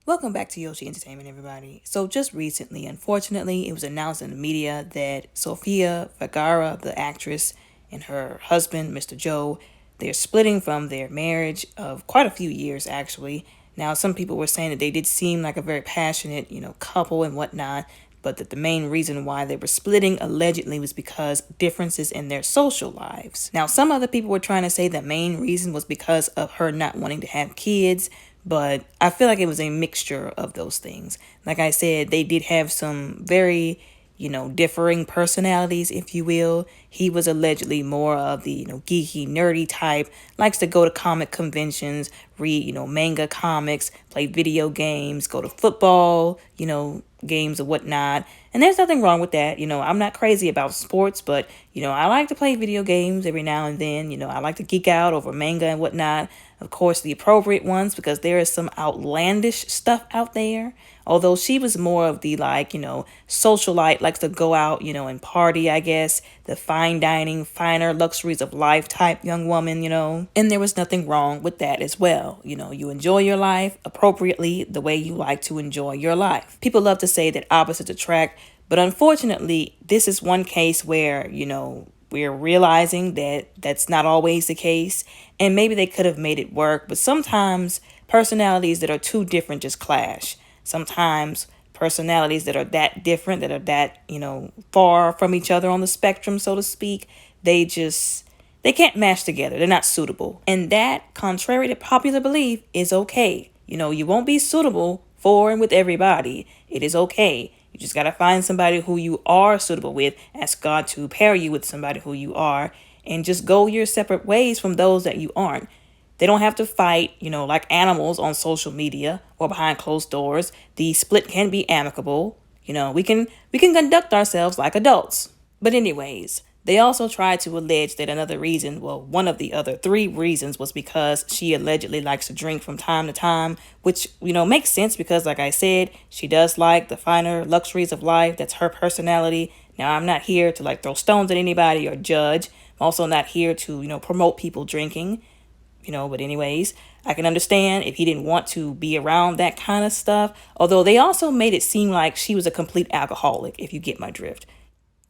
Welcome back to Yoshi Entertainment, everybody. So just recently, unfortunately, it was announced in the media that Sofia Vergara, the actress, and her husband, Mr. Joe, they're splitting from their marriage of quite a few years, actually. Now, some people were saying that they did seem like a very passionate, couple and whatnot, but that the main reason why they were splitting allegedly was because differences in their social lives. Now, some other people were trying to say the main reason was because of her not wanting to have kids, but I feel like it was a mixture of those things. Like I said, they did have some very, differing personalities, if you will. He was allegedly more of the, geeky, nerdy type, likes to go to comic conventions, read, manga comics, play video games, go to football, games or whatnot. And there's nothing wrong with that. I'm not crazy about sports, but, I like to play video games every now and then. I like to geek out over manga and whatnot. Of course, the appropriate ones, because there is some outlandish stuff out there. Although she was more of the socialite, likes to go out, and party, I guess. The fine dining, finer luxuries of life type young woman. And there was nothing wrong with that as well. You enjoy your life appropriately the way you like to enjoy your life. People love to say that opposites attract, but unfortunately, this is one case where, we're realizing that that's not always the case, and maybe they could have made it work, but sometimes personalities that are too different just clash. Sometimes personalities that are that different, that are that, far from each other on the spectrum, so to speak, they can't match together. They're not suitable. And that, contrary to popular belief, is okay. You won't be suitable for and with everybody. It is okay. You just got to find somebody who you are suitable with. Ask God to pair you with somebody who you are, and just go your separate ways from those that you aren't. They don't have to fight, like animals on social media or behind closed doors. The split can be amicable. We can conduct ourselves like adults. But anyways, they also tried to allege that another reason, well, one of the other three reasons, was because she allegedly likes to drink from time to time, which, makes sense because, like I said, she does like the finer luxuries of life. That's her personality. Now, I'm not here to throw stones at anybody or judge. I'm also not here to, promote people drinking. But anyways, I can understand if he didn't want to be around that kind of stuff. Although they also made it seem like she was a complete alcoholic, if you get my drift.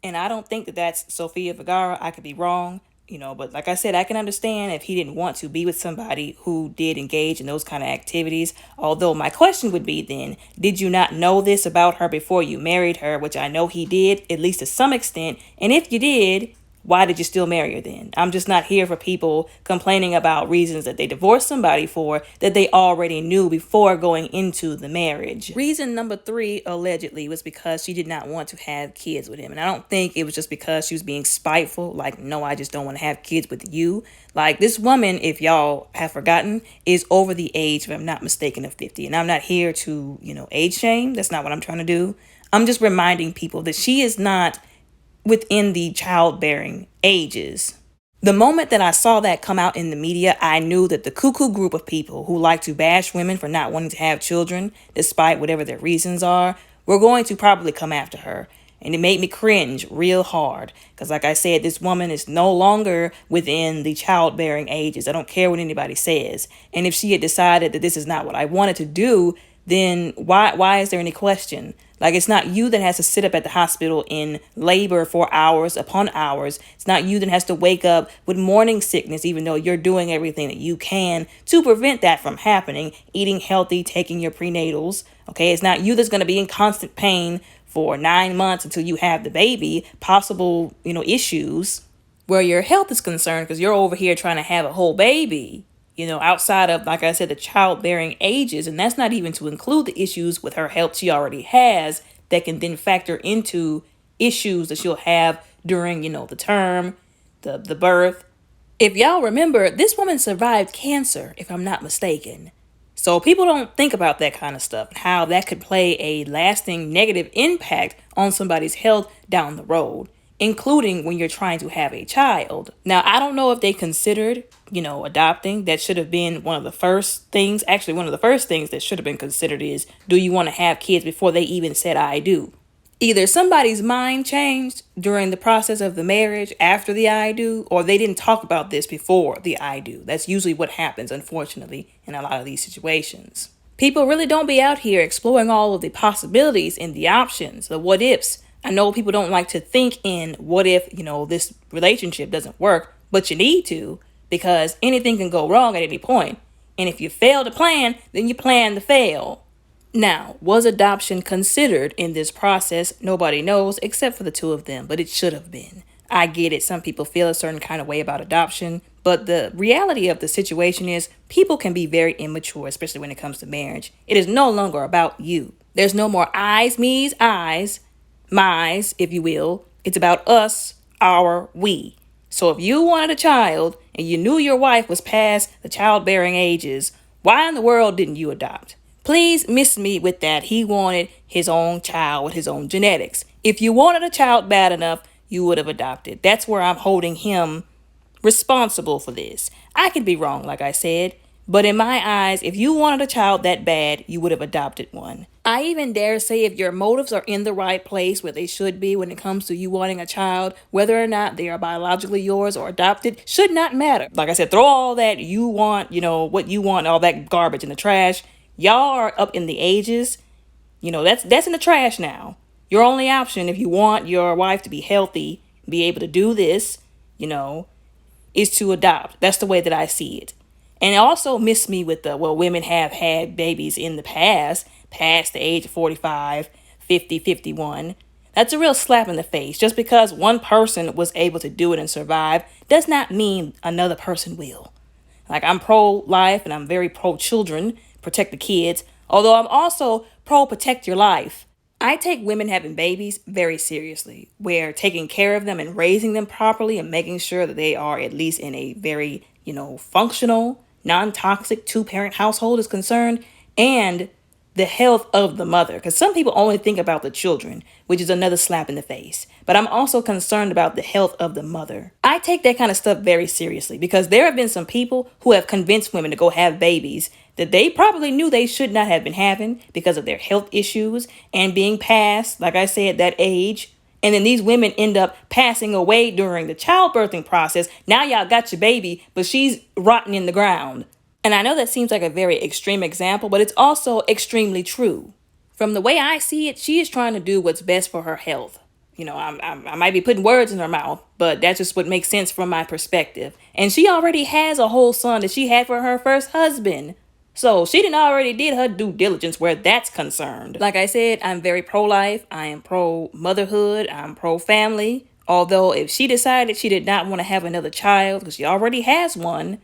And I don't think that that's Sofia Vergara. I could be wrong, but like I said, I can understand if he didn't want to be with somebody who did engage in those kind of activities. Although my question would be then, did you not know this about her before you married her, which I know he did, at least to some extent. And if you did, why did you still marry her then? I'm just not here for people complaining about reasons that they divorced somebody for that they already knew before going into the marriage. Reason number 3, allegedly, was because she did not want to have kids with him. And I don't think it was just because she was being spiteful. No, I just don't want to have kids with you. This woman, if y'all have forgotten, is over the age, if I'm not mistaken, of 50. And I'm not here to, age shame. That's not what I'm trying to do. I'm just reminding people that she is not within the childbearing ages. The moment that I saw that come out in the media, I knew that the cuckoo group of people who like to bash women for not wanting to have children, despite whatever their reasons are, were going to probably come after her. And it made me cringe real hard. Because like I said, this woman is no longer within the childbearing ages. I don't care what anybody says. And if she had decided that this is not what I wanted to do, then why is there any question? It's not you that has to sit up at the hospital in labor for hours upon hours. It's not you that has to wake up with morning sickness, even though you're doing everything that you can to prevent that from happening. Eating healthy, taking your prenatals. Okay, it's not you that's going to be in constant pain for 9 months until you have the baby. Possible, issues where your health is concerned because you're over here trying to have a whole baby. Outside of, like I said, the childbearing ages. And that's not even to include the issues with her health she already has that can then factor into issues that she'll have during, the term, the birth. If y'all remember, this woman survived cancer, if I'm not mistaken. So people don't think about that kind of stuff, how that could play a lasting negative impact on somebody's health down the road, including when you're trying to have a child. Now, I don't know if they considered, adopting. That should have been one of the first things. Actually, one of the first things that should have been considered is, do you want to have kids before they even said I do? Either somebody's mind changed during the process of the marriage after the I do, or they didn't talk about this before the I do. That's usually what happens, unfortunately, in a lot of these situations. People really don't be out here exploring all of the possibilities and the options, the what ifs. I know people don't like to think in what if, this relationship doesn't work, but you need to because anything can go wrong at any point. And if you fail to plan, then you plan to fail. Now, was adoption considered in this process? Nobody knows except for the two of them, but it should have been. I get it. Some people feel a certain kind of way about adoption, but the reality of the situation is people can be very immature, especially when it comes to marriage. It is no longer about you. There's no more I's, me's, I's, my's, if you will. It's about us, our, we. So if you wanted a child and you knew your wife was past the childbearing ages, why in the world didn't you adopt? Please miss me with that. He wanted his own child with his own genetics. If you wanted a child bad enough, you would have adopted. That's where I'm holding him responsible for this. I could be wrong, like I said, but in my eyes, if you wanted a child that bad, you would have adopted one. I even dare say if your motives are in the right place where they should be when it comes to you wanting a child, whether or not they are biologically yours or adopted, should not matter. Like I said, throw all that you want, what you want, all that garbage in the trash. Y'all are up in the ages. That's in the trash now. Your only option if you want your wife to be healthy, be able to do this, is to adopt. That's the way that I see it. And also miss me with women have had babies in the past the age of 45, 50, 51. That's a real slap in the face. Just because one person was able to do it and survive does not mean another person will. Like, I'm pro-life and I'm very pro-children, protect the kids, although I'm also pro-protect your life. I take women having babies very seriously, where taking care of them and raising them properly and making sure that they are at least in a very, functional, non-toxic two-parent household is concerned, and the health of the mother. Because some people only think about the children, which is another slap in the face. But I'm also concerned about the health of the mother. I take that kind of stuff very seriously because there have been some people who have convinced women to go have babies that they probably knew they should not have been having because of their health issues and being past, like I said, that age. And then these women end up passing away during the childbirthing process. Now y'all got your baby, but she's rotting in the ground. And I know that seems like a very extreme example, but it's also extremely true. From the way I see it, she is trying to do what's best for her health. I might be putting words in her mouth, but that's just what makes sense from my perspective. And she already has a whole son that she had for her first husband. So she done already did her due diligence where that's concerned. Like I said, I'm very pro-life. I am pro-motherhood. I'm pro-family. Although if she decided she did not want to have another child because she already has one,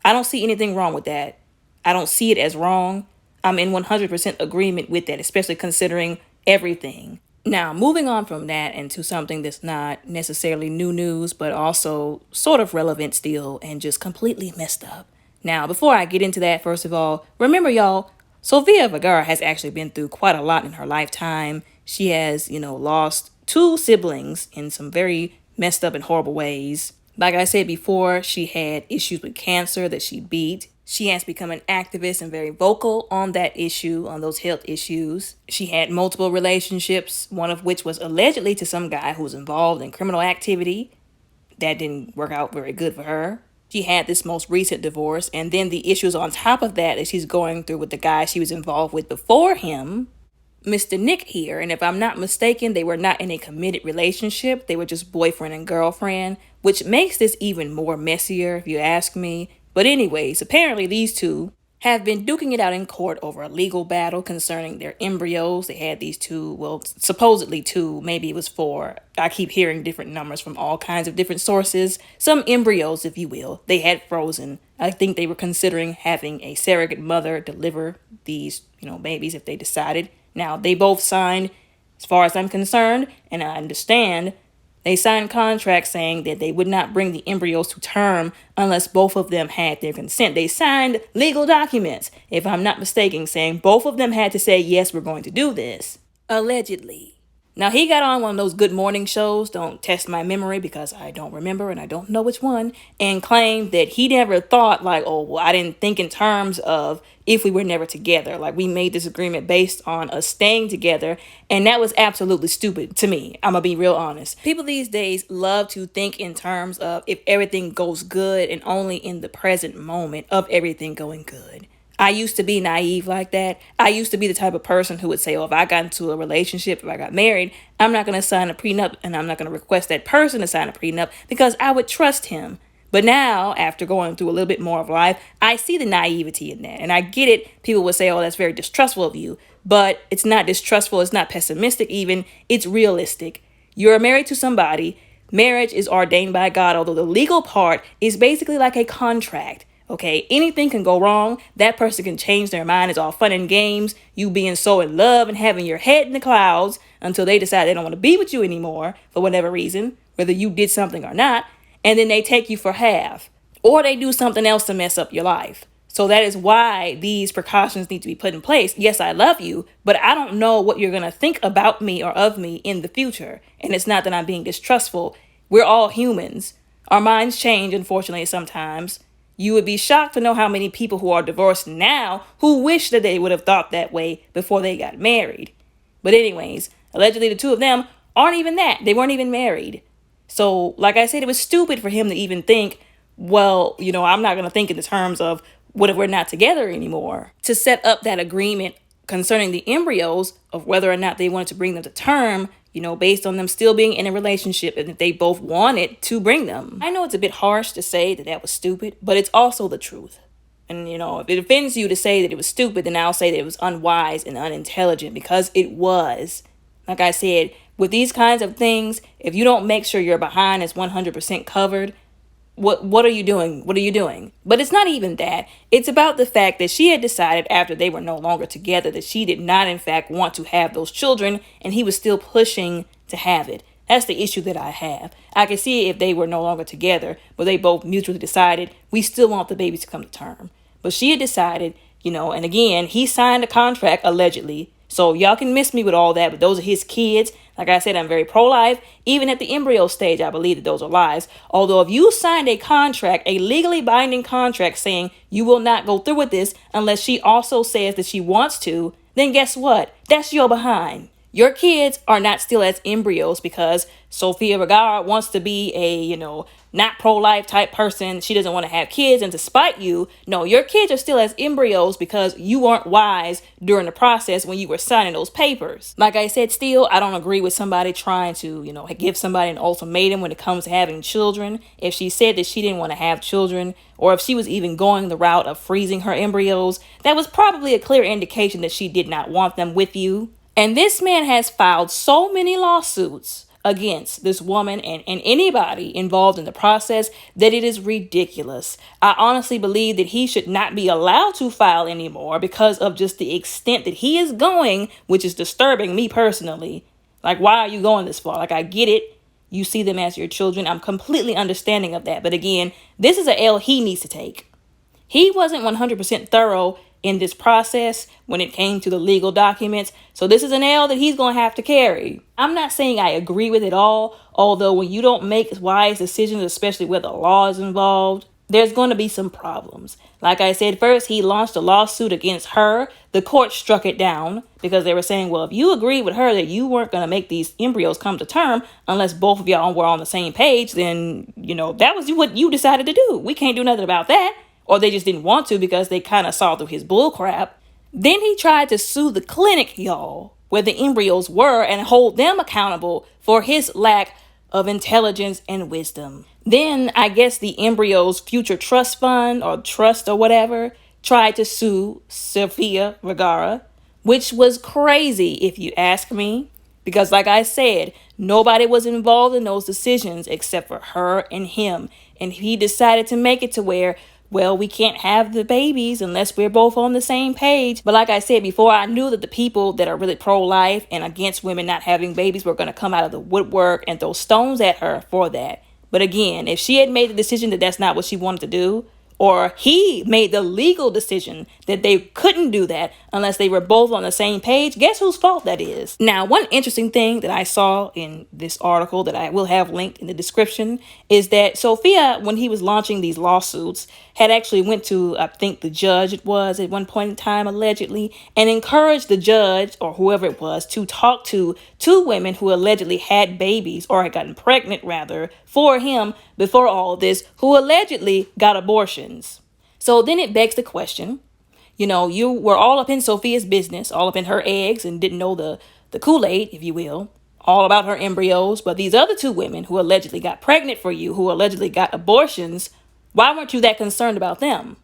I don't see anything wrong with that. I don't see it as wrong. I'm in 100% agreement with that, especially considering everything. Now, moving on from that into something that's not necessarily new news, but also sort of relevant still and just completely messed up. Now, before I get into that, first of all, remember y'all, Sofia Vergara has actually been through quite a lot in her lifetime. She has, lost 2 siblings in some very messed up and horrible ways. Like I said before, she had issues with cancer that she beat. She has become an activist and very vocal on that issue, on those health issues. She had multiple relationships, one of which was allegedly to some guy who was involved in criminal activity. That didn't work out very good for her. She had this most recent divorce, and then the issues on top of that she's going through with the guy she was involved with before him, Mr. Nick here. And if I'm not mistaken, they were not in a committed relationship. They were just boyfriend and girlfriend, which makes this even more messier if you ask me. But anyways, apparently these two have been duking it out in court over a legal battle concerning their embryos. They had these 2, supposedly 2, maybe it was 4. I keep hearing different numbers from all kinds of different sources. Some embryos, if you will, they had frozen. I think they were considering having a surrogate mother deliver these, babies if they decided. Now, they both signed, as far as I'm concerned, and I understand, they signed contracts saying that they would not bring the embryos to term unless both of them had their consent. They signed legal documents, if I'm not mistaken, saying both of them had to say, yes, we're going to do this. Allegedly. Now, he got on one of those good morning shows, don't test my memory because I don't remember and I don't know which one, and claimed that he never thought I didn't think in terms of if we were never together. Like, we made this agreement based on us staying together, and that was absolutely stupid to me. I'm gonna be real honest. People these days love to think in terms of if everything goes good and only in the present moment of everything going good. I used to be naive like that. I used to be the type of person who would say, oh, if I got into a relationship, if I got married, I'm not going to sign a prenup and I'm not going to request that person to sign a prenup because I would trust him. But now, after going through a little bit more of life, I see the naivety in that. And I get it. People would say, oh, that's very distrustful of you. But it's not distrustful. It's not pessimistic even. It's realistic. You're married to somebody. Marriage is ordained by God, although the legal part is basically like a contract. Okay, anything can go wrong. That person can change their mind. It's all fun and games. You being so in love and having your head in the clouds until they decide they don't want to be with you anymore for whatever reason, whether you did something or not. And then they take you for half, or they do something else to mess up your life. So that is why these precautions need to be put in place. Yes, I love you, but I don't know what you're going to think about me or of me in the future. And it's not that I'm being distrustful. We're all humans. Our minds change, unfortunately, sometimes. You would be shocked to know how many people who are divorced now who wish that they would have thought that way before they got married. But anyways, allegedly the two of them aren't even that. They weren't even married. So, like I said, it was stupid for him to even think, well, I'm not going to think in the terms of what if we're not together anymore. To set up that agreement concerning the embryos of whether or not they wanted to bring them to term, based on them still being in a relationship and if they both wanted to bring them. I know it's a bit harsh to say that was stupid, but it's also the truth. And, if it offends you to say that it was stupid, then I'll say that it was unwise and unintelligent because it was. Like I said, with these kinds of things, if you don't make sure your behind is 100% covered, what are you doing? What are you doing? But it's not even that. It's about the fact that she had decided after they were no longer together that she did not, in fact, want to have those children, and he was still pushing to have it. That's the issue that I have. I can see if they were no longer together, but they both mutually decided we still want the babies to come to term. But she had decided, and again, he signed a contract allegedly. So y'all can miss me with all that, but those are his kids. Like I said, I'm very pro-life. Even at the embryo stage, I believe that those are lies. Although if you signed a contract, a legally binding contract saying you will not go through with this unless she also says that she wants to, then guess what? That's your behind. Your kids are not still as embryos because Sofia Vergara wants to be a, not pro-life type person. She doesn't want to have kids and to spite you. No, your kids are still as embryos because you weren't wise during the process when you were signing those papers. Like I said, still, I don't agree with somebody trying to, give somebody an ultimatum when it comes to having children. If she said that she didn't want to have children, or if she was even going the route of freezing her embryos, that was probably a clear indication that she did not want them with you. And this man has filed so many lawsuits against this woman and anybody involved in the process that it is ridiculous. I honestly believe that he should not be allowed to file anymore because of just the extent that he is going, which is disturbing me personally. Like, why are you going this far? Like, I get it. You see them as your children. I'm completely understanding of that. But again, this is an L he needs to take. He wasn't 100% thorough in this process when it came to the legal documents. So this is an L that he's going to have to carry. I'm not saying I agree with it all, although when you don't make wise decisions, especially where the law is involved, there's going to be some problems. Like I said, first, he launched a lawsuit against her. The court struck it down because they were saying, well, if you agreed with her that you weren't going to make these embryos come to term unless both of y'all were on the same page, then, that was what you decided to do. We can't do nothing about that. Or they just didn't want to because they kind of saw through his bull crap. Then he tried to sue the clinic, y'all, where the embryos were and hold them accountable for his lack of intelligence and wisdom. Then I guess the embryos future trust fund or trust or whatever tried to sue Sofia Vergara, which was crazy if you ask me. Because like I said, nobody was involved in those decisions except for her and him. And he decided to make it to where, well, we can't have the babies unless we're both on the same page. But like I said before, I knew that the people that are really pro-life and against women not having babies were going to come out of the woodwork and throw stones at her for that. But again, if she had made the decision that that's not what she wanted to do, or he made the legal decision that they couldn't do that unless they were both on the same page, guess whose fault that is? Now, one interesting thing that I saw in this article that I will have linked in the description is that Sofia, when he was launching these lawsuits, had actually went to, I think the judge it was at one point in time, allegedly, and encouraged the judge or whoever it was to talk to two women who allegedly had babies or had gotten pregnant rather for him before all this, who allegedly got abortions. So then it begs the question, You were all up in Sophia's business, all up in her eggs, and didn't know the Kool-Aid, if you will, all about her embryos. But these other two women who allegedly got pregnant for you, who allegedly got abortions, why weren't you that concerned about them?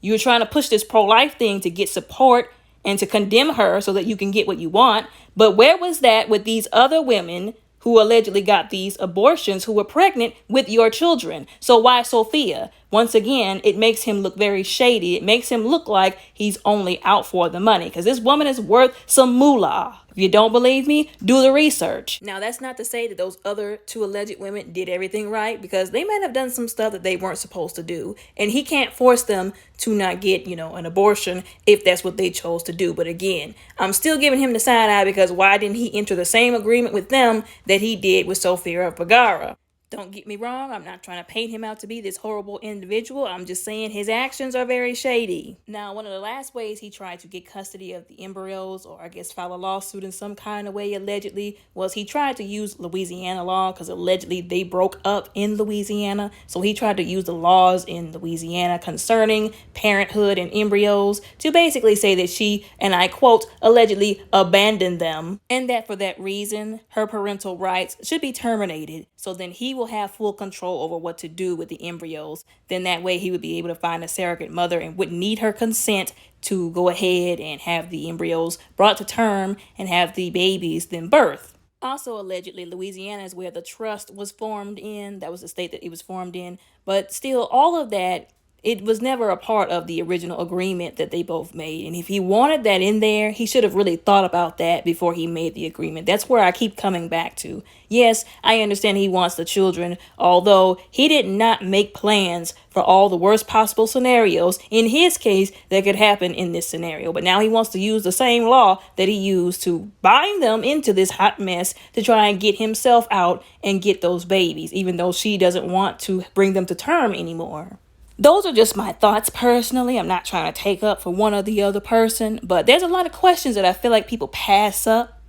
You were trying to push this pro-life thing to get support and to condemn her so that you can get what you want. But where was that with these other women who allegedly got these abortions, who were pregnant with your children? So why Sofia? Once again, it makes him look very shady. It makes him look like he's only out for the money, because this woman is worth some moolah. If you don't believe me, do the research. Now, that's not to say that those other two alleged women did everything right, because they might have done some stuff that they weren't supposed to do. And he can't force them to not get, an abortion if that's what they chose to do. But again, I'm still giving him the side eye, because why didn't he enter the same agreement with them that he did with Sofia Vergara? Don't get me wrong, I'm not trying to paint him out to be this horrible individual. I'm just saying his actions are very shady. Now, one of the last ways he tried to get custody of the embryos, or I guess file a lawsuit in some kind of way, allegedly, was he tried to use Louisiana law, because allegedly they broke up in Louisiana. So he tried to use the laws in Louisiana concerning parenthood and embryos to basically say that she, and I quote, allegedly abandoned them, and that for that reason, her parental rights should be terminated. So then he will have full control over what to do with the embryos. Then that way he would be able to find a surrogate mother and wouldn't need her consent to go ahead and have the embryos brought to term and have the babies then birth. Also, allegedly, Louisiana is where the trust was formed in. That was the state that it was formed in. But still, all of that, it was never a part of the original agreement that they both made. And if he wanted that in there, he should have really thought about that before he made the agreement. That's where I keep coming back to. Yes, I understand he wants the children, although he did not make plans for all the worst possible scenarios, in his case, that could happen in this scenario. But now he wants to use the same law that he used to bind them into this hot mess to try and get himself out and get those babies, even though she doesn't want to bring them to term anymore. Those are just my thoughts personally. I'm not trying to take up for one or the other person, but there's a lot of questions that I feel like people pass up,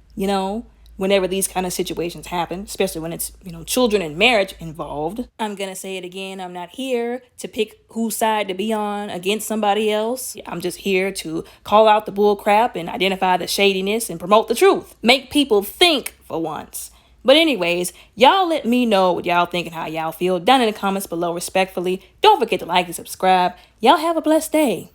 whenever these kind of situations happen, especially when it's, children and marriage involved. I'm going to say it again. I'm not here to pick whose side to be on against somebody else. I'm just here to call out the bull crap and identify the shadiness and promote the truth. Make people think for once. But anyways, y'all let me know what y'all think and how y'all feel down in the comments below respectfully. Don't forget to like and subscribe. Y'all have a blessed day.